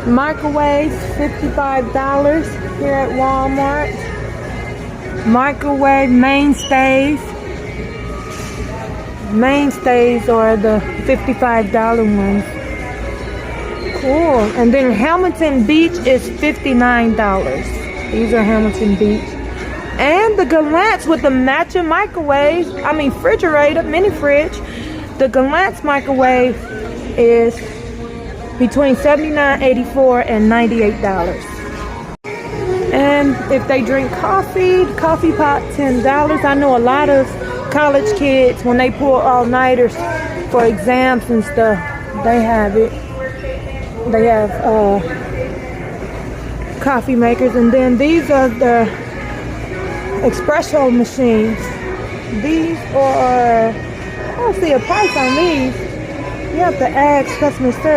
Microwaves, $55 here at Walmart. Microwave mainstays. Mainstays are the $55 ones. Cool. And then Hamilton Beach is $59. These are Hamilton Beach. And the Gallants with the matching microwave, refrigerator, mini fridge. The Gallants microwave is between $79.84 and $98. And if they drink coffee, coffee pot $10. I know a lot of college kids, when they pull all-nighters for exams and stuff, they have it. They have coffee makers. And then these are the espresso machines. These are, I don't see a price on these. You have to ask customer service.